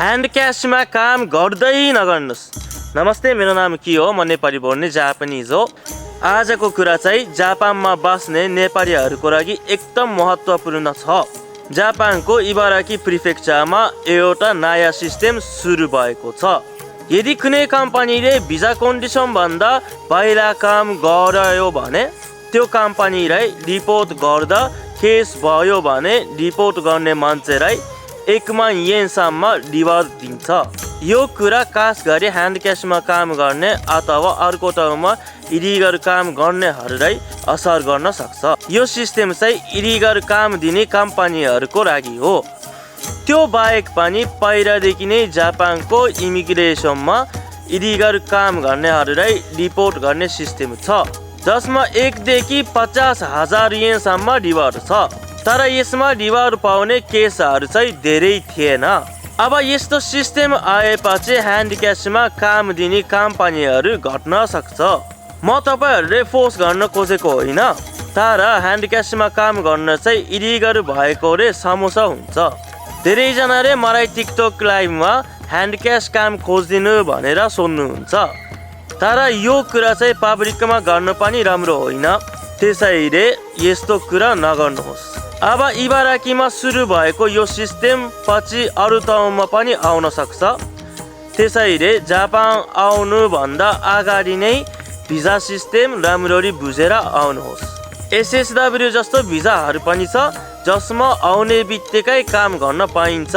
Hand क्यासमा काम गर्दै नगर्नुहोस्। नमस्ते, मेरो नाम के हो? म नेपाली बोल्ने जापानिज हो। आजको कुरा चाहिँ जापानमा बस्ने नेपालीहरूको लागि एकदम महत्त्वपूर्ण छ। जापानको इबाराकी प्रिफेक्चरमा एउटा नयाँ सिस्टम सुरु भएको छ। यदि कुनै कम्पनीले भिजा कन्डिसन भन्दा बाहिर काम गर्यो भने त्यो कम्पनीलाई रिपोर्ट गर्दा केस भयो भने रिपोर्ट गर्ने मान्छेलाई 1,000,000 येनसम्म रिवार्ड दिन्छ। यो कुरा खास गरी ह्यान्ड क्यासमा काम गर्ने अथवा अर्को ठाउँमा इलिगल काम गर्नेहरूलाई असर गर्न सक्छ। यो सिस्टम चाहिँ इलिगल काम दिने कम्पनीहरूको लागि हो। त्यो बाहेक पनि पहिलादेखि नै जापानको इमिग्रेसनमा इलिगल काम गर्नेहरूलाई रिपोर्ट गर्ने सिस्टम छ, जसमा 1 देखि 50,000 येनसम्म रिवार्ड छ। तर यसमा रिवार्ड पाउने केसहरू चाहिँ धेरै थिएन। अब यस्तो सिस्टम आएपछि ह्यान्ड क्यासमा काम दिने कम्पनीहरू घट्न सक्छ। म तपाईँहरूले फोर्स गर्न खोजेको होइन, तर ह्यान्ड क्यासमा काम गर्न चाहिँ इलिगल भएकोले समस्या हुन्छ। धेरैजनाले मलाई टिकटक लाइभमा ह्यान्ड क्यास काम खोजिदिनु भनेर सोध्नुहुन्छ, तर यो कुरा चाहिँ पब्लिकमा गर्न पनि राम्रो होइन। त्यसैले यस्तो कुरा नगर्नुहोस्। अब इबाराकीमा सुरु भएको यो सिस्टम पछि अरू ठाउँमा पनि आउन सक्छ। त्यसैले जापान आउनुभन्दा अगाडि नै भिजा सिस्टम राम्ररी बुझेर आउनुहोस्। SSW जस्तो भिजाहरू पनि छ, जसमा आउने बित्तिकै काम गर्न पाइन्छ।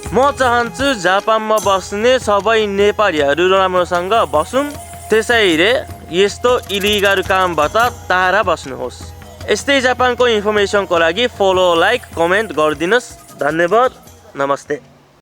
म चाहन्छु जापानमा बस्ने सबै नेपालीहरू राम्रोसँग बसौँ। त्यसैले यस्तो इलिगल कामबाट टाढा बस्नुहोस्। यस्तै जापानको इन्फर्मेसनको लागि फलो, लाइक, कमेन्ट गरिदिनुहोस्। धन्यवाद। नमस्ते।